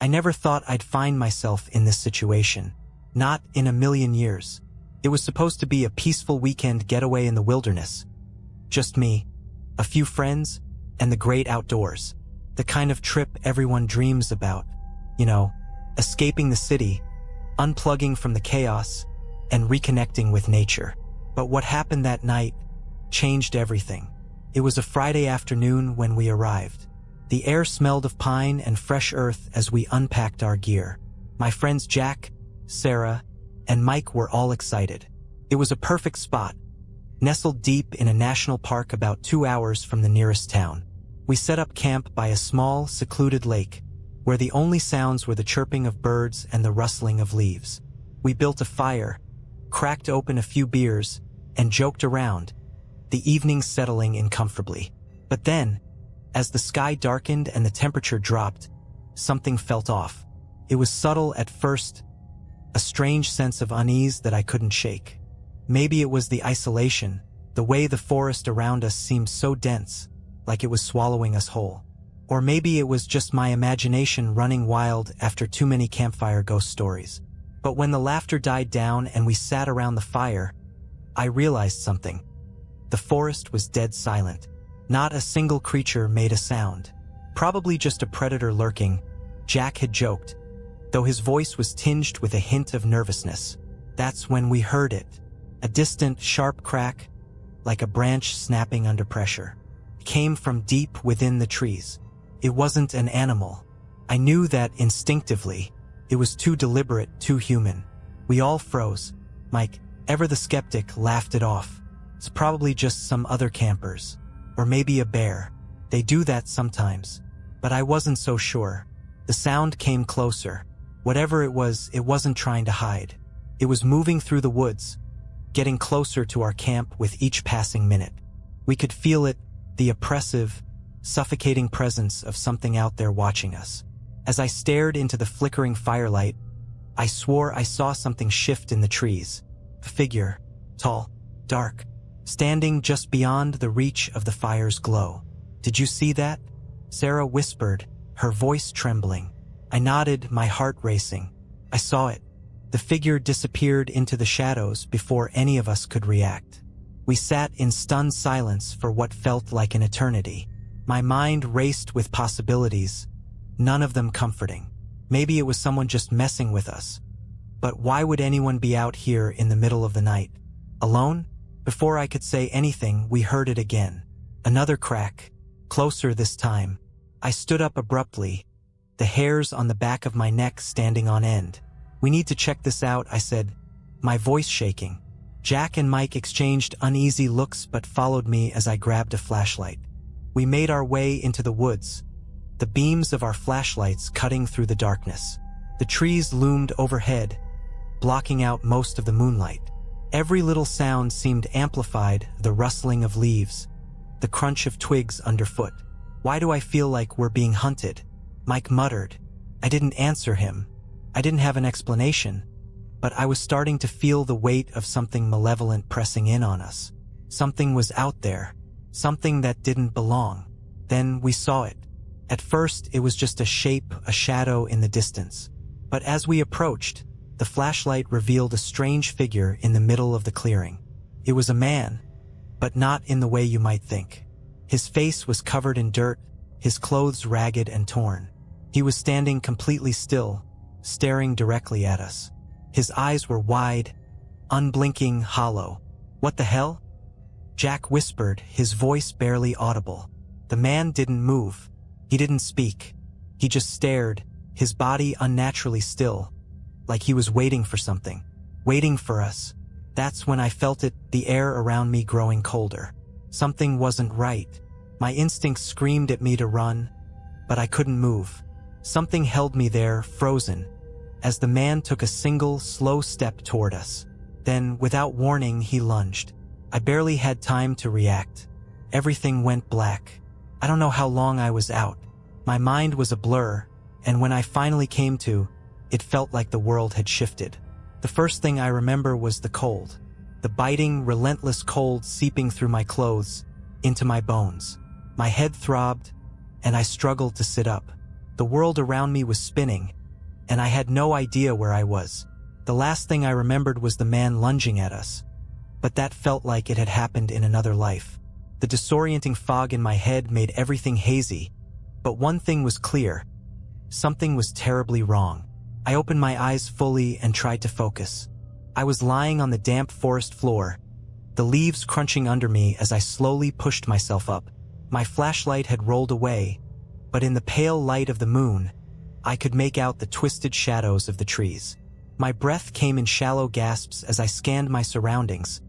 I never thought I'd find myself in this situation. Not in a million years. It was supposed to be a peaceful weekend getaway in the wilderness. Just me, a few friends, and the great outdoors. The kind of trip everyone dreams about. You know, escaping the city, unplugging from the chaos, and reconnecting with nature. But what happened that night changed everything. It was a Friday afternoon when we arrived. The air smelled of pine and fresh earth as we unpacked our gear. My friends Jack, Sarah, and Mike were all excited. It was a perfect spot, nestled deep in a national park about 2 hours from the nearest town. We set up camp by a small, secluded lake, where the only sounds were the chirping of birds and the rustling of leaves. We built a fire, cracked open a few beers, and joked around, the evening settling in comfortably. But then, as the sky darkened and the temperature dropped, something felt off. It was subtle at first, a strange sense of unease that I couldn't shake. Maybe it was the isolation, the way the forest around us seemed so dense, like it was swallowing us whole. Or maybe it was just my imagination running wild after too many campfire ghost stories. But when the laughter died down and we sat around the fire, I realized something. The forest was dead silent. Not a single creature made a sound. Probably just a predator lurking, Jack had joked, though his voice was tinged with a hint of nervousness. That's when we heard it. A distant, sharp crack, like a branch snapping under pressure. It came from deep within the trees. It wasn't an animal. I knew that instinctively. It was too deliberate, too human. We all froze. Mike, ever the skeptic, laughed it off. It's probably just some other campers. Or maybe a bear. They do that sometimes. But I wasn't so sure. The sound came closer. Whatever it wasn't trying to hide. It was moving through the woods, getting closer to our camp with each passing minute. We could feel it, the oppressive, suffocating presence of something out there watching us. As I stared into the flickering firelight, I swore I saw something shift in the trees. A figure, tall, dark, standing just beyond the reach of the fire's glow. "Did you see that?" Sarah whispered, her voice trembling. I nodded, my heart racing. I saw it. The figure disappeared into the shadows before any of us could react. We sat in stunned silence for what felt like an eternity. My mind raced with possibilities, none of them comforting. Maybe it was someone just messing with us. But why would anyone be out here in the middle of the night? Alone? Before I could say anything, we heard it again. Another crack, closer this time. I stood up abruptly, the hairs on the back of my neck standing on end. "We need to check this out," I said, my voice shaking. Jack and Mike exchanged uneasy looks but followed me as I grabbed a flashlight. We made our way into the woods, the beams of our flashlights cutting through the darkness. The trees loomed overhead, blocking out most of the moonlight. Every little sound seemed amplified, the rustling of leaves, the crunch of twigs underfoot. "Why do I feel like we're being hunted?" Mike muttered. I didn't answer him. I didn't have an explanation, but I was starting to feel the weight of something malevolent pressing in on us. Something was out there, something that didn't belong. Then we saw it. At first, it was just a shape, a shadow in the distance. But as we approached, the flashlight revealed a strange figure in the middle of the clearing. It was a man, but not in the way you might think. His face was covered in dirt, his clothes ragged and torn. He was standing completely still, staring directly at us. His eyes were wide, unblinking, hollow. "What the hell?" Jack whispered, his voice barely audible. The man didn't move. He didn't speak. He just stared, his body unnaturally still, like he was waiting for something. Waiting for us. That's when I felt it, the air around me growing colder. Something wasn't right. My instincts screamed at me to run, but I couldn't move. Something held me there, frozen, as the man took a single, slow step toward us. Then, without warning, he lunged. I barely had time to react. Everything went black. I don't know how long I was out. My mind was a blur, and when I finally came to, it felt like the world had shifted. The first thing I remember was the cold. The biting, relentless cold seeping through my clothes, into my bones. My head throbbed, and I struggled to sit up. The world around me was spinning, and I had no idea where I was. The last thing I remembered was the man lunging at us, but that felt like it had happened in another life. The disorienting fog in my head made everything hazy, but one thing was clear. Something was terribly wrong. I opened my eyes fully and tried to focus. I was lying on the damp forest floor, the leaves crunching under me as I slowly pushed myself up. My flashlight had rolled away, but in the pale light of the moon, I could make out the twisted shadows of the trees. My breath came in shallow gasps as I scanned my surroundings,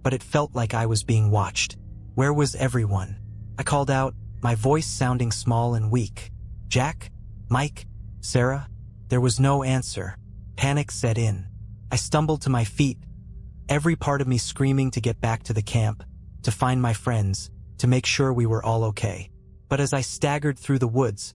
but it felt like I was being watched. Where was everyone? I called out, my voice sounding small and weak. Jack? Mike? Sarah? There was no answer. Panic set in. I stumbled to my feet, every part of me screaming to get back to the camp, to find my friends, to make sure we were all okay. But as I staggered through the woods,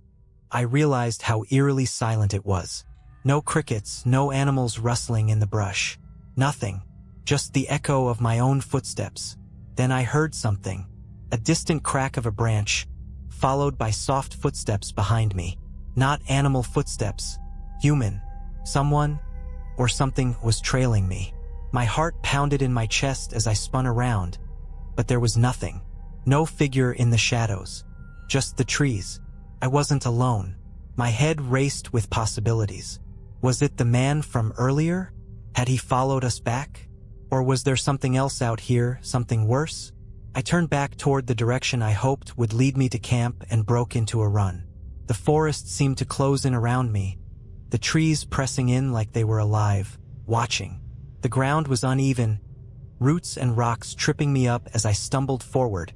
I realized how eerily silent it was. No crickets, no animals rustling in the brush. Nothing. Just the echo of my own footsteps. Then I heard something. A distant crack of a branch, followed by soft footsteps behind me. Not animal footsteps. Human. Someone or something was trailing me. My heart pounded in my chest as I spun around, but there was nothing. No figure in the shadows. Just the trees. I wasn't alone. My head raced with possibilities. Was it the man from earlier? Had he followed us back? Or was there something else out here, something worse? I turned back toward the direction I hoped would lead me to camp and broke into a run. The forest seemed to close in around me, the trees pressing in like they were alive, watching. The ground was uneven, roots and rocks tripping me up as I stumbled forward,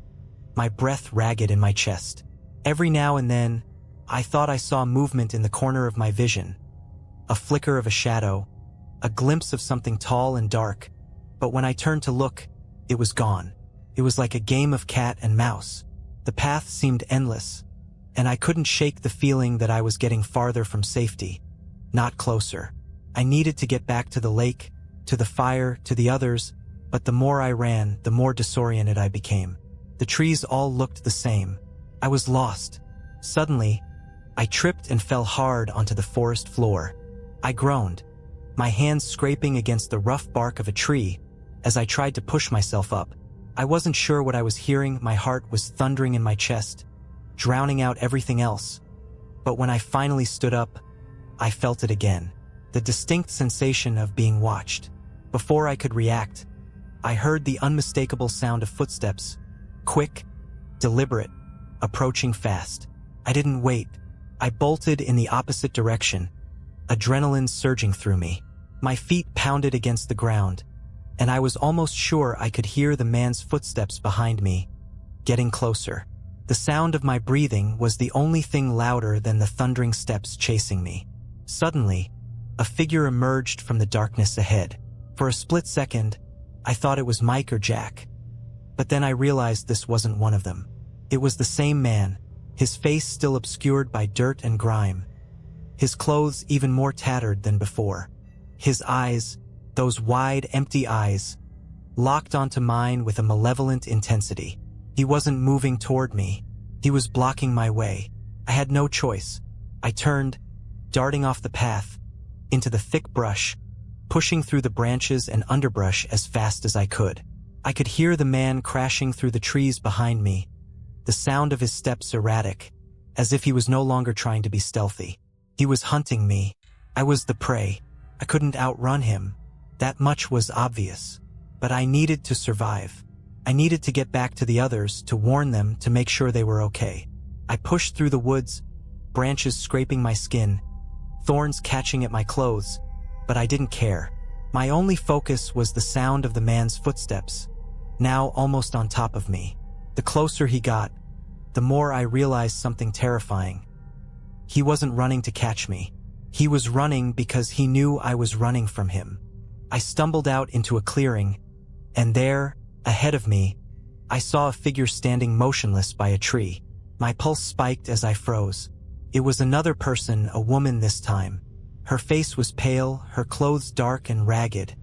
my breath ragged in my chest. Every now and then, I thought I saw movement in the corner of my vision. A flicker of a shadow, a glimpse of something tall and dark, but when I turned to look, it was gone. It was like a game of cat and mouse. The path seemed endless, and I couldn't shake the feeling that I was getting farther from safety, not closer. I needed to get back to the lake, to the fire, to the others, but the more I ran, the more disoriented I became. The trees all looked the same. I was lost. Suddenly, I tripped and fell hard onto the forest floor. I groaned, my hands scraping against the rough bark of a tree as I tried to push myself up. I wasn't sure what I was hearing. My heart was thundering in my chest, drowning out everything else. But when I finally stood up, I felt it again, the distinct sensation of being watched. Before I could react, I heard the unmistakable sound of footsteps, quick, deliberate, approaching fast. I didn't wait. I bolted in the opposite direction, adrenaline surging through me. My feet pounded against the ground, and I was almost sure I could hear the man's footsteps behind me, getting closer. The sound of my breathing was the only thing louder than the thundering steps chasing me. Suddenly, a figure emerged from the darkness ahead. For a split second, I thought it was Mike or Jack. But then I realized this wasn't one of them. It was the same man, his face still obscured by dirt and grime, his clothes even more tattered than before. His eyes, those wide, empty eyes, locked onto mine with a malevolent intensity. He wasn't moving toward me. He was blocking my way. I had no choice. I turned, darting off the path, into the thick brush, pushing through the branches and underbrush as fast as I could. I could hear the man crashing through the trees behind me, the sound of his steps erratic, as if he was no longer trying to be stealthy. He was hunting me. I was the prey. I couldn't outrun him. That much was obvious. But I needed to survive. I needed to get back to the others, to warn them, to make sure they were okay. I pushed through the woods, branches scraping my skin, thorns catching at my clothes, but I didn't care. My only focus was the sound of the man's footsteps, now almost on top of me. The closer he got, the more I realized something terrifying. He wasn't running to catch me. He was running because he knew I was running from him. I stumbled out into a clearing, and there, ahead of me, I saw a figure standing motionless by a tree. My pulse spiked as I froze. It was another person, a woman this time. Her face was pale, her clothes dark and ragged,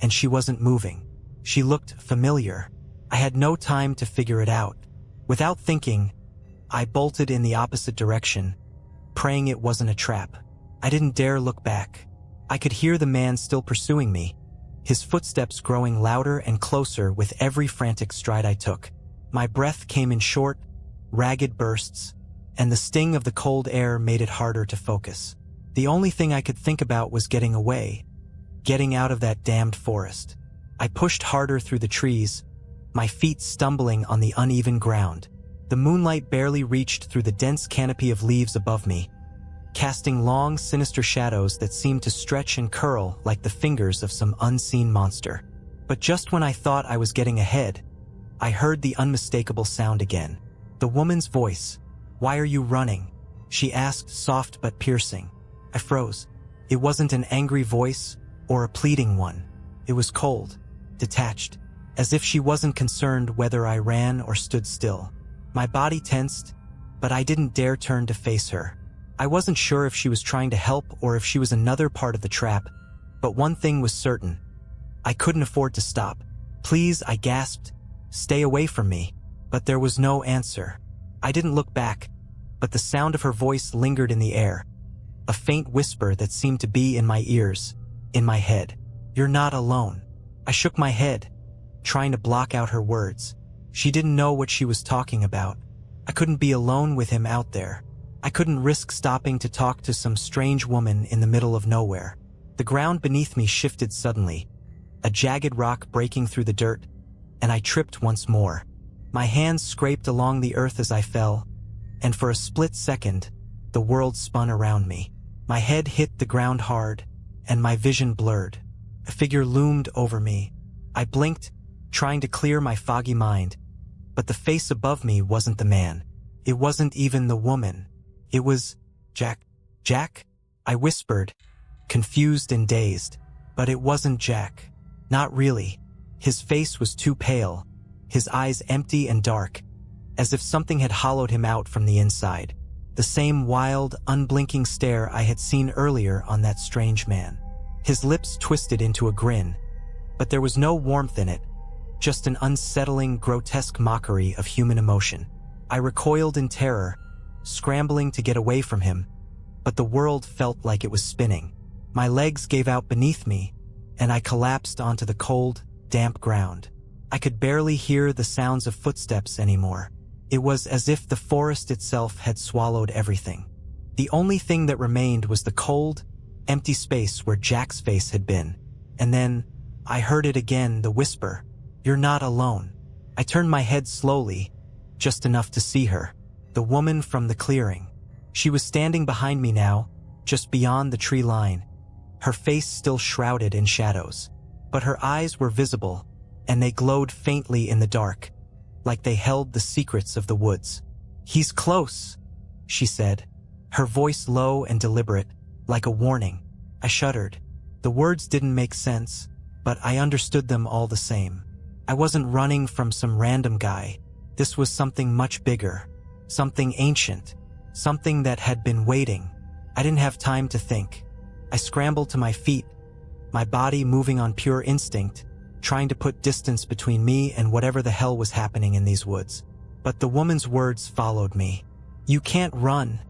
and she wasn't moving. She looked familiar. I had no time to figure it out. Without thinking, I bolted in the opposite direction, praying it wasn't a trap. I didn't dare look back. I could hear the man still pursuing me, his footsteps growing louder and closer with every frantic stride I took. My breath came in short, ragged bursts, and the sting of the cold air made it harder to focus. The only thing I could think about was getting away, getting out of that damned forest. I pushed harder through the trees, my feet stumbling on the uneven ground. The moonlight barely reached through the dense canopy of leaves above me, casting long, sinister shadows that seemed to stretch and curl like the fingers of some unseen monster. But just when I thought I was getting ahead, I heard the unmistakable sound again. The woman's voice. "Why are you running?" she asked, soft but piercing. I froze. It wasn't an angry voice or a pleading one. It was cold, detached, as if she wasn't concerned whether I ran or stood still. My body tensed, but I didn't dare turn to face her. I wasn't sure if she was trying to help or if she was another part of the trap, but one thing was certain. I couldn't afford to stop. "Please," I gasped, "stay away from me." But there was no answer. I didn't look back, but the sound of her voice lingered in the air, a faint whisper that seemed to be in my ears, in my head. "You're not alone." I shook my head, trying to block out her words. She didn't know what she was talking about. I couldn't be alone with him out there. I couldn't risk stopping to talk to some strange woman in the middle of nowhere. The ground beneath me shifted suddenly, a jagged rock breaking through the dirt, and I tripped once more. My hands scraped along the earth as I fell, and for a split second, the world spun around me. My head hit the ground hard, and my vision blurred. A figure loomed over me. I blinked, trying to clear my foggy mind, but the face above me wasn't the man. It wasn't even the woman. It was Jack. "Jack?" I whispered, confused and dazed. But it wasn't Jack. Not really. His face was too pale, his eyes empty and dark, as if something had hollowed him out from the inside. The same wild, unblinking stare I had seen earlier on that strange man. His lips twisted into a grin, but there was no warmth in it, just an unsettling, grotesque mockery of human emotion. I recoiled in terror, scrambling to get away from him, but the world felt like it was spinning. My legs gave out beneath me, and I collapsed onto the cold, damp ground. I could barely hear the sounds of footsteps anymore. It was as if the forest itself had swallowed everything. The only thing that remained was the cold, empty space where Jack's face had been. And then, I heard it again, the whisper, "You're not alone." I turned my head slowly, just enough to see her. The woman from the clearing. She was standing behind me now, just beyond the tree line, her face still shrouded in shadows. But her eyes were visible, and they glowed faintly in the dark, like they held the secrets of the woods. "He's close," she said, her voice low and deliberate, like a warning. I shuddered. The words didn't make sense, but I understood them all the same. I wasn't running from some random guy. This was something much bigger, something ancient, something that had been waiting. I didn't have time to think. I scrambled to my feet, my body moving on pure instinct, trying to put distance between me and whatever the hell was happening in these woods. But the woman's words followed me. "You can't run,"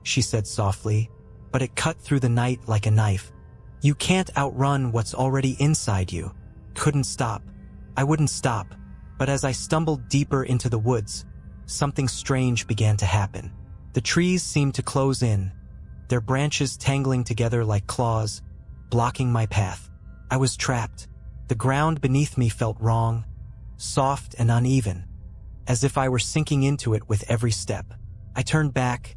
she said softly, but it cut through the night like a knife. "You can't outrun what's already inside you." Couldn't stop. I wouldn't stop, but as I stumbled deeper into the woods, something strange began to happen. The trees seemed to close in, their branches tangling together like claws, blocking my path. I was trapped. The ground beneath me felt wrong, soft and uneven, as if I were sinking into it with every step. I turned back,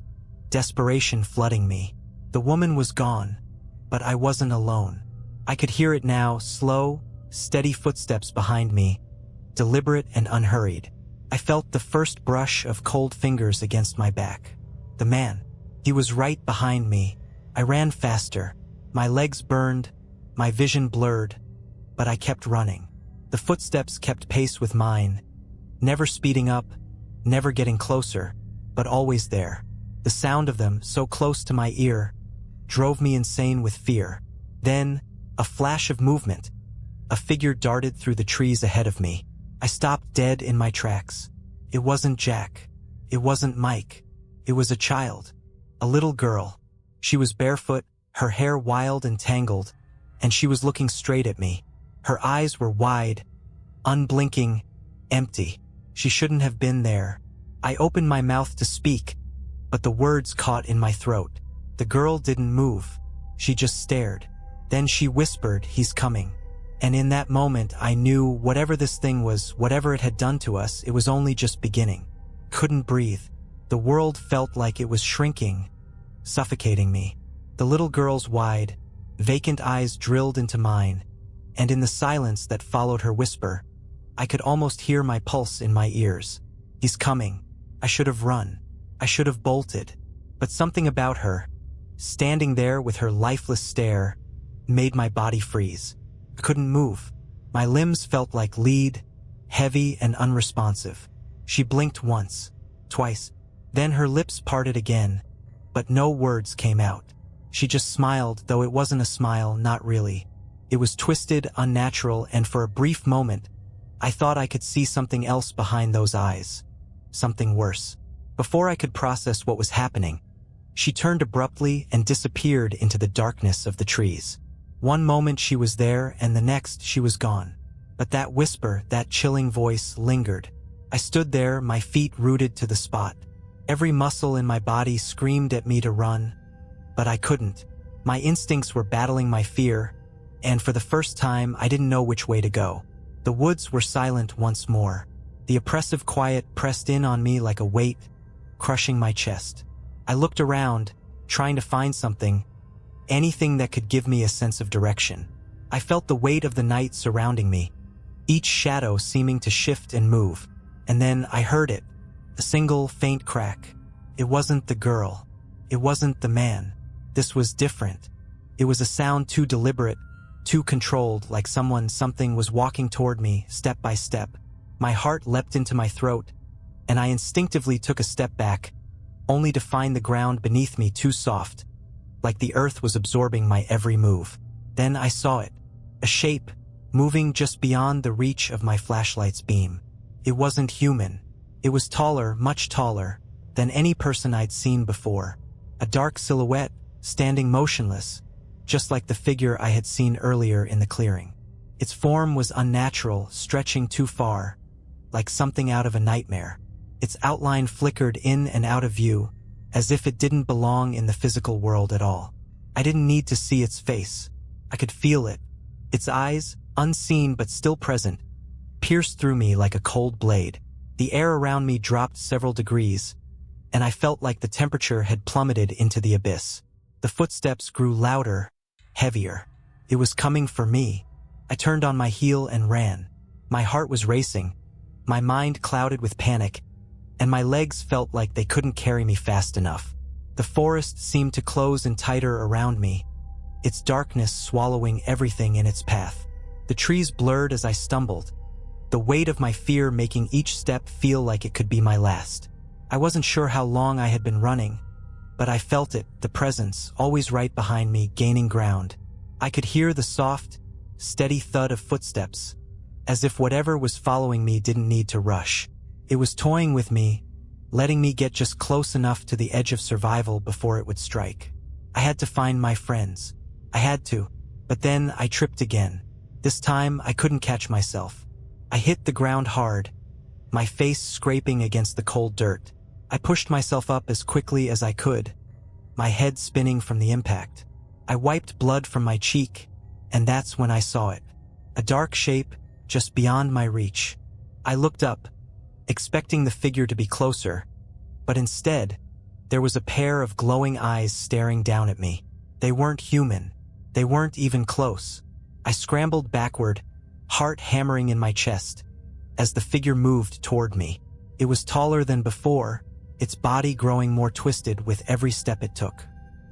desperation flooding me. The woman was gone, but I wasn't alone. I could hear it now, slow, steady footsteps behind me, deliberate and unhurried. I felt the first brush of cold fingers against my back. The man. He was right behind me. I ran faster. My legs burned, my vision blurred, but I kept running. The footsteps kept pace with mine, never speeding up, never getting closer, but always there. The sound of them, so close to my ear, drove me insane with fear. Then, a flash of movement. A figure darted through the trees ahead of me. I stopped dead in my tracks. It wasn't Jack. It wasn't Mike. It was a child. A little girl. She was barefoot, her hair wild and tangled, and she was looking straight at me. Her eyes were wide, unblinking, empty. She shouldn't have been there. I opened my mouth to speak, but the words caught in my throat. The girl didn't move. She just stared. Then she whispered, "He's coming." And in that moment, I knew whatever this thing was, whatever it had done to us, it was only just beginning. Couldn't breathe. The world felt like it was shrinking, suffocating me. The little girl's wide, vacant eyes drilled into mine, and in the silence that followed her whisper, I could almost hear my pulse in my ears. "He's coming." I should have run. I should have bolted. But something about her, standing there with her lifeless stare, made my body freeze. I couldn't move. My limbs felt like lead, heavy and unresponsive. She blinked once, twice, then her lips parted again, but no words came out. She just smiled, though it wasn't a smile, not really. It was twisted, unnatural, and for a brief moment, I thought I could see something else behind those eyes. Something worse. Before I could process what was happening, she turned abruptly and disappeared into the darkness of the trees. One moment she was there, and the next she was gone. But that whisper, that chilling voice, lingered. I stood there, my feet rooted to the spot. Every muscle in my body screamed at me to run, but I couldn't. My instincts were battling my fear, and for the first time, I didn't know which way to go. The woods were silent once more. The oppressive quiet pressed in on me like a weight, crushing my chest. I looked around, trying to find something, anything that could give me a sense of direction. I felt the weight of the night surrounding me, each shadow seeming to shift and move. And then I heard it, a single faint crack. It wasn't the girl. It wasn't the man. This was different. It was a sound too deliberate, too controlled, like something was walking toward me, step by step. My heart leapt into my throat, and I instinctively took a step back, only to find the ground beneath me too soft, like the earth was absorbing my every move. Then I saw it, a shape, moving just beyond the reach of my flashlight's beam. It wasn't human. It was taller, much taller, than any person I'd seen before. A dark silhouette, standing motionless, just like the figure I had seen earlier in the clearing. Its form was unnatural, stretching too far, like something out of a nightmare. Its outline flickered in and out of view, as if it didn't belong in the physical world at all. I didn't need to see its face. I could feel it. Its eyes, unseen but still present, pierced through me like a cold blade. The air around me dropped several degrees, and I felt like the temperature had plummeted into the abyss. The footsteps grew louder, heavier. It was coming for me. I turned on my heel and ran. My heart was racing, my mind clouded with panic, and my legs felt like they couldn't carry me fast enough. The forest seemed to close in tighter around me, its darkness swallowing everything in its path. The trees blurred as I stumbled, the weight of my fear making each step feel like it could be my last. I wasn't sure how long I had been running, but I felt it, the presence, always right behind me, gaining ground. I could hear the soft, steady thud of footsteps, as if whatever was following me didn't need to rush. It was toying with me, letting me get just close enough to the edge of survival before it would strike. I had to find my friends. I had to, but then I tripped again. This time, I couldn't catch myself. I hit the ground hard, my face scraping against the cold dirt. I pushed myself up as quickly as I could, my head spinning from the impact. I wiped blood from my cheek, and that's when I saw it. A dark shape just beyond my reach. I looked up, expecting the figure to be closer, but instead, there was a pair of glowing eyes staring down at me. They weren't human. They weren't even close. I scrambled backward, heart hammering in my chest, as the figure moved toward me. It was taller than before, its body growing more twisted with every step it took.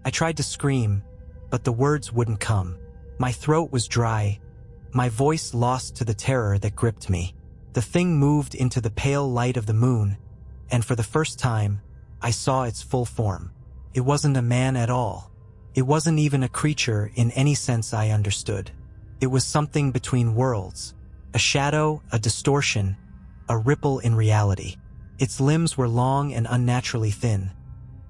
I tried to scream, but the words wouldn't come. My throat was dry, my voice lost to the terror that gripped me. The thing moved into the pale light of the moon, and for the first time, I saw its full form. It wasn't a man at all. It wasn't even a creature in any sense I understood. It was something between worlds, a shadow, a distortion, a ripple in reality. Its limbs were long and unnaturally thin,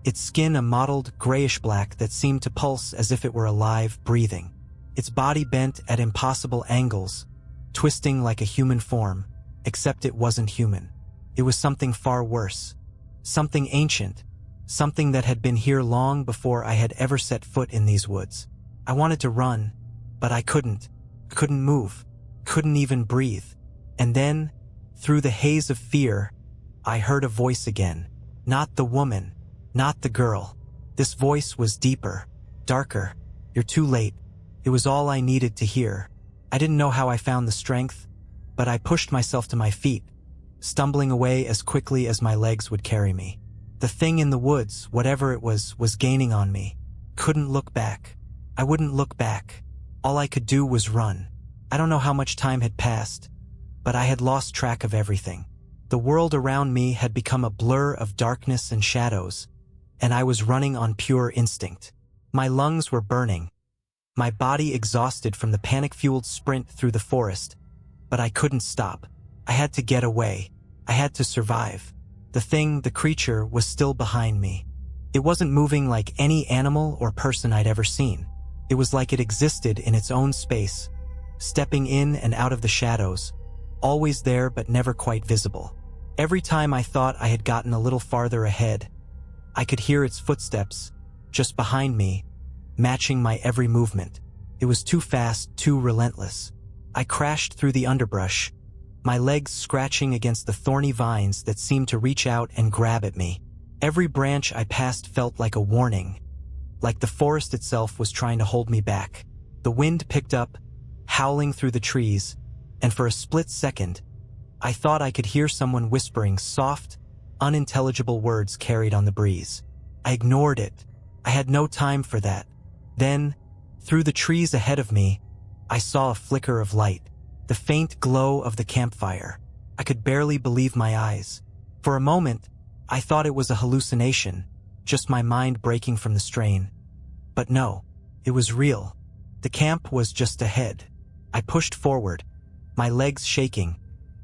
its skin a mottled grayish-black that seemed to pulse as if it were alive, breathing. Its body bent at impossible angles, twisting like a human form, except it wasn't human. It was something far worse. Something ancient. Something that had been here long before I had ever set foot in these woods. I wanted to run, but I couldn't. Couldn't move. Couldn't even breathe. And then, through the haze of fear, I heard a voice again. Not the woman. Not the girl. This voice was deeper, darker. You're too late. It was all I needed to hear. I didn't know how I found the strength, but I pushed myself to my feet, stumbling away as quickly as my legs would carry me. The thing in the woods, whatever it was gaining on me. Couldn't look back. I wouldn't look back. All I could do was run. I don't know how much time had passed, but I had lost track of everything. The world around me had become a blur of darkness and shadows, and I was running on pure instinct. My lungs were burning, my body exhausted from the panic-fueled sprint through the forest, but I couldn't stop. I had to get away. I had to survive. The thing, the creature, was still behind me. It wasn't moving like any animal or person I'd ever seen. It was like it existed in its own space, stepping in and out of the shadows, always there but never quite visible. Every time I thought I had gotten a little farther ahead, I could hear its footsteps, just behind me, matching my every movement. It was too fast, too relentless. I crashed through the underbrush, my legs scratching against the thorny vines that seemed to reach out and grab at me. Every branch I passed felt like a warning, like the forest itself was trying to hold me back. The wind picked up, howling through the trees, and for a split second, I thought I could hear someone whispering soft, unintelligible words carried on the breeze. I ignored it. I had no time for that. Then, through the trees ahead of me, I saw a flicker of light, the faint glow of the campfire. I could barely believe my eyes. For a moment, I thought it was a hallucination, just my mind breaking from the strain. But no, it was real. The camp was just ahead. I pushed forward, my legs shaking,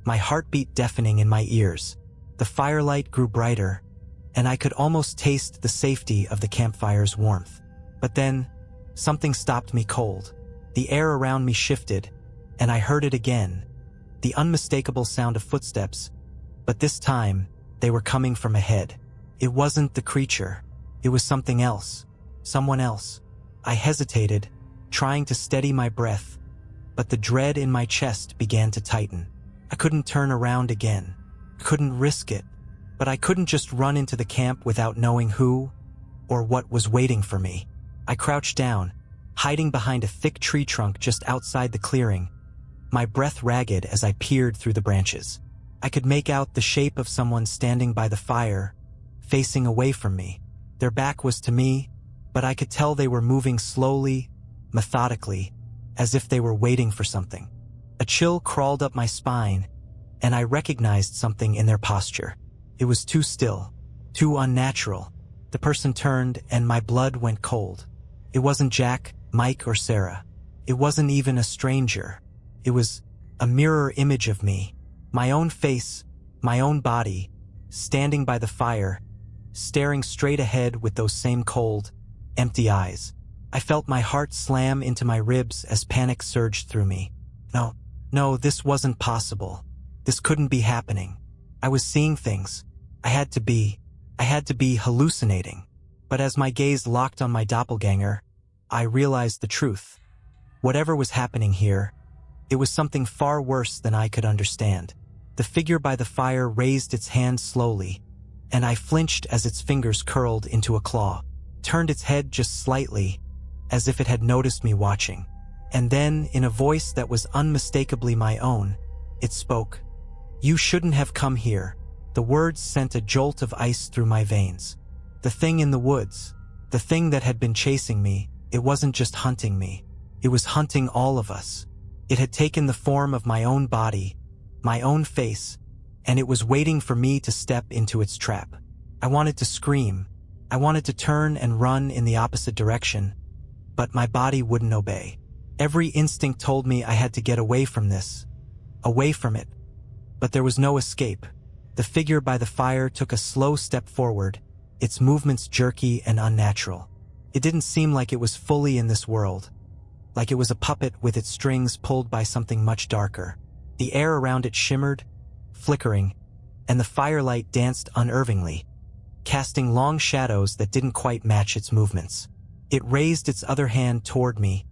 my heartbeat deafening in my ears. The firelight grew brighter, and I could almost taste the safety of the campfire's warmth. But then, something stopped me cold. The air around me shifted, and I heard it again, the unmistakable sound of footsteps, but this time, they were coming from ahead. It wasn't the creature. It was something else. Someone else. I hesitated, trying to steady my breath, but the dread in my chest began to tighten. I couldn't turn around again. Couldn't risk it. But I couldn't just run into the camp without knowing who or what was waiting for me. I crouched down, hiding behind a thick tree trunk just outside the clearing, my breath ragged as I peered through the branches. I could make out the shape of someone standing by the fire, facing away from me. Their back was to me, but I could tell they were moving slowly, methodically, as if they were waiting for something. A chill crawled up my spine, and I recognized something in their posture. It was too still, too unnatural. The person turned, and my blood went cold. It wasn't Jack, Mike, or Sarah. It wasn't even a stranger. It was a mirror image of me, my own face, my own body, standing by the fire, staring straight ahead with those same cold, empty eyes. I felt my heart slam into my ribs as panic surged through me. No, this wasn't possible. This couldn't be happening. I was seeing things. I had to be hallucinating. But as my gaze locked on my doppelganger, I realized the truth. Whatever was happening here, it was something far worse than I could understand. The figure by the fire raised its hand slowly, and I flinched as its fingers curled into a claw, turned its head just slightly, as if it had noticed me watching. And then, in a voice that was unmistakably my own, it spoke. "You shouldn't have come here." The words sent a jolt of ice through my veins. The thing in the woods, the thing that had been chasing me, it wasn't just hunting me. It was hunting all of us. It had taken the form of my own body, my own face, and it was waiting for me to step into its trap. I wanted to scream. I wanted to turn and run in the opposite direction, but my body wouldn't obey. Every instinct told me I had to get away from this, away from it. But there was no escape. The figure by the fire took a slow step forward, its movements jerky and unnatural. It didn't seem like it was fully in this world, like it was a puppet with its strings pulled by something much darker. The air around it shimmered, flickering, and the firelight danced unervingly, casting long shadows that didn't quite match its movements. It raised its other hand toward me,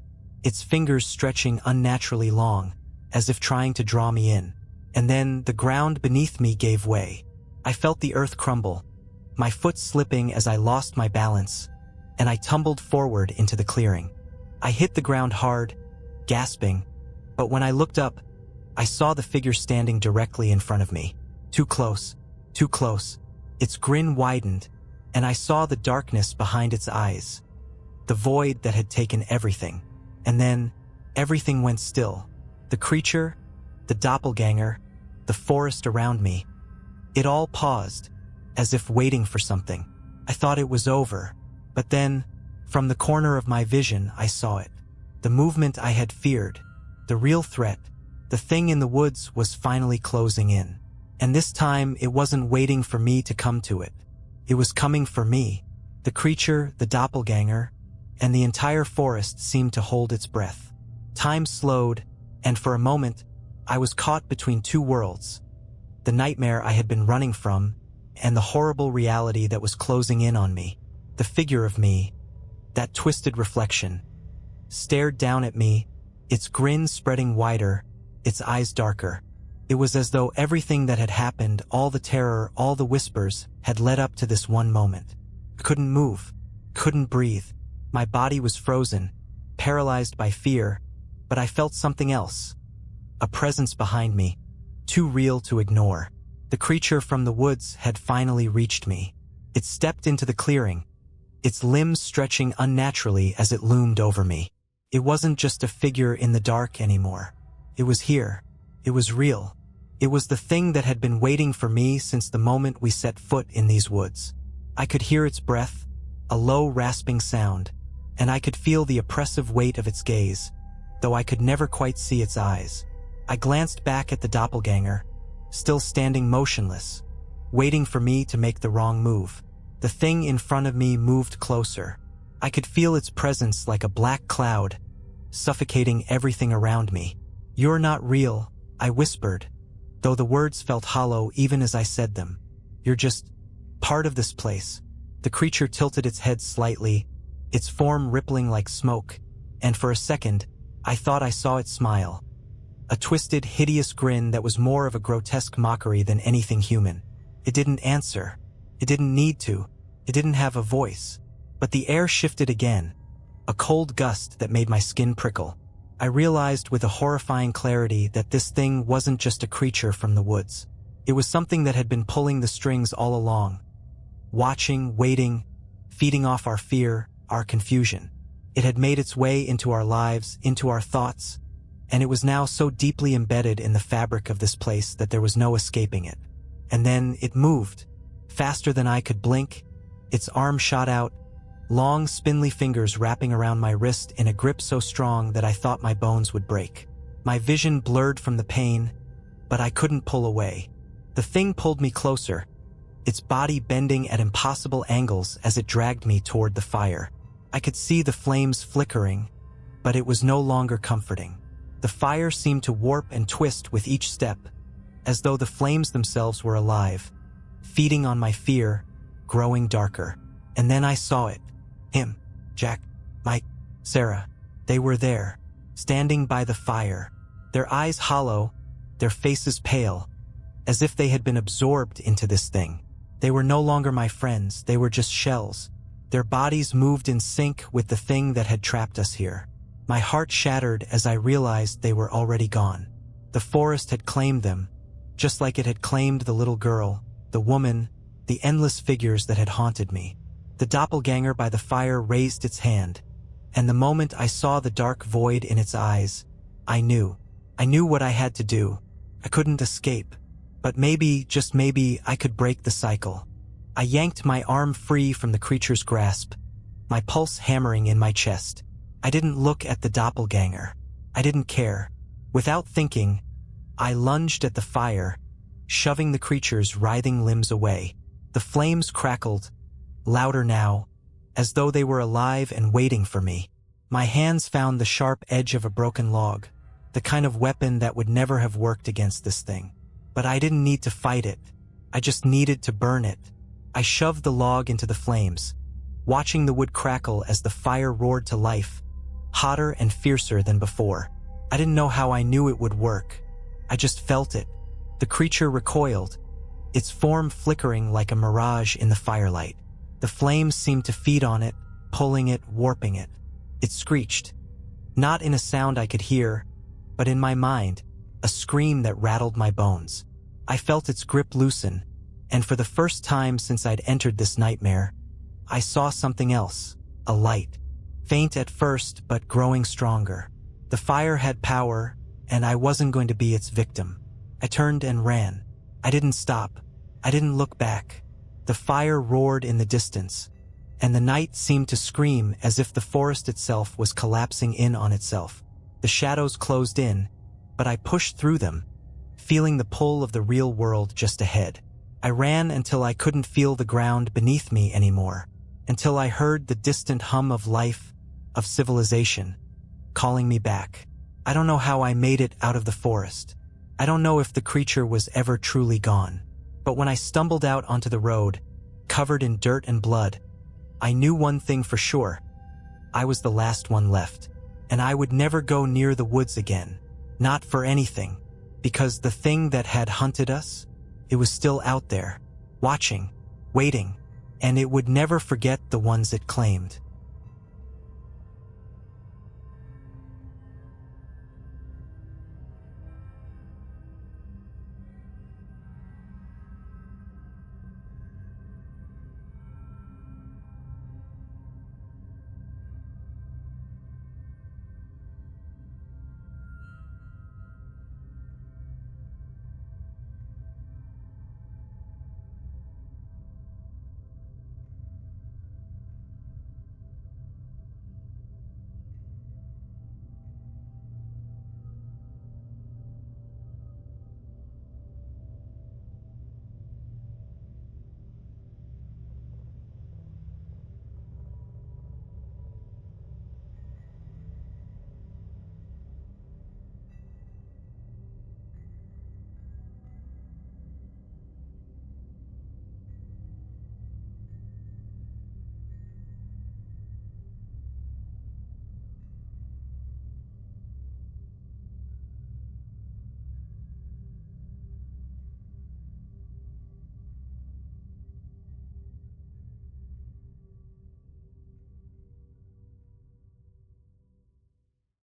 its fingers stretching unnaturally long, as if trying to draw me in. And then the ground beneath me gave way. I felt the earth crumble, my foot slipping as I lost my balance, and I tumbled forward into the clearing. I hit the ground hard, gasping, but when I looked up, I saw the figure standing directly in front of me. Too close, too close. Its grin widened, and I saw the darkness behind its eyes, the void that had taken everything. And then, everything went still. The creature, the doppelganger, the forest around me. It all paused, as if waiting for something. I thought it was over, but then, from the corner of my vision, I saw it. The movement I had feared, the real threat, the thing in the woods was finally closing in. And this time, it wasn't waiting for me to come to it. It was coming for me. The creature, the doppelganger, and the entire forest seemed to hold its breath. Time slowed, and for a moment, I was caught between two worlds. The nightmare I had been running from, and the horrible reality that was closing in on me. The figure of me, that twisted reflection, stared down at me, its grin spreading wider, its eyes darker. It was as though everything that had happened, all the terror, all the whispers, had led up to this one moment. I couldn't move, couldn't breathe. My body was frozen, paralyzed by fear, but I felt something else. A presence behind me, too real to ignore. The creature from the woods had finally reached me. It stepped into the clearing, its limbs stretching unnaturally as it loomed over me. It wasn't just a figure in the dark anymore. It was here. It was real. It was the thing that had been waiting for me since the moment we set foot in these woods. I could hear its breath, a low rasping sound, and I could feel the oppressive weight of its gaze, though I could never quite see its eyes. I glanced back at the doppelganger, still standing motionless, waiting for me to make the wrong move. The thing in front of me moved closer. I could feel its presence like a black cloud, suffocating everything around me. "You're not real," I whispered, though the words felt hollow even as I said them. "You're just part of this place." The creature tilted its head slightly, its form rippling like smoke, and for a second, I thought I saw it smile. A twisted, hideous grin that was more of a grotesque mockery than anything human. It didn't answer. It didn't need to. It didn't have a voice. But the air shifted again, a cold gust that made my skin prickle. I realized with a horrifying clarity that this thing wasn't just a creature from the woods. It was something that had been pulling the strings all along, watching, waiting, feeding off our fear, our confusion. It had made its way into our lives, into our thoughts, and it was now so deeply embedded in the fabric of this place that there was no escaping it. And then it moved, faster than I could blink. Its arm shot out, long, spindly fingers wrapping around my wrist in a grip so strong that I thought my bones would break. My vision blurred from the pain, but I couldn't pull away. The thing pulled me closer, its body bending at impossible angles as it dragged me toward the fire. I could see the flames flickering, but it was no longer comforting. The fire seemed to warp and twist with each step, as though the flames themselves were alive, feeding on my fear, growing darker. And then I saw it. Him, Jack, Mike, Sarah. They were there, standing by the fire, their eyes hollow, their faces pale, as if they had been absorbed into this thing. They were no longer my friends, they were just shells. Their bodies moved in sync with the thing that had trapped us here. My heart shattered as I realized they were already gone. The forest had claimed them, just like it had claimed the little girl, the woman, the endless figures that had haunted me. The doppelganger by the fire raised its hand, and the moment I saw the dark void in its eyes, I knew what I had to do. I couldn't escape, but maybe, just maybe, I could break the cycle. I yanked my arm free from the creature's grasp, my pulse hammering in my chest. I didn't look at the doppelganger. I didn't care. Without thinking, I lunged at the fire, shoving the creature's writhing limbs away. The flames crackled, louder now, as though they were alive and waiting for me. My hands found the sharp edge of a broken log, the kind of weapon that would never have worked against this thing. But I didn't need to fight it. I just needed to burn it. I shoved the log into the flames, watching the wood crackle as the fire roared to life, hotter and fiercer than before. I didn't know how I knew it would work. I just felt it. The creature recoiled, its form flickering like a mirage in the firelight. The flames seemed to feed on it, pulling it, warping it. It screeched, not in a sound I could hear, but in my mind, a scream that rattled my bones. I felt its grip loosen, and for the first time since I'd entered this nightmare, I saw something else, a light. Faint at first, but growing stronger. The fire had power, and I wasn't going to be its victim. I turned and ran. I didn't stop. I didn't look back. The fire roared in the distance, and the night seemed to scream as if the forest itself was collapsing in on itself. The shadows closed in, but I pushed through them, feeling the pull of the real world just ahead. I ran until I couldn't feel the ground beneath me anymore, until I heard the distant hum of life, of civilization, calling me back. I don't know how I made it out of the forest. I don't know if the creature was ever truly gone. But when I stumbled out onto the road, covered in dirt and blood, I knew one thing for sure. I was the last one left, and I would never go near the woods again. Not for anything, because the thing that had hunted us, it was still out there, watching, waiting, and it would never forget the ones it claimed.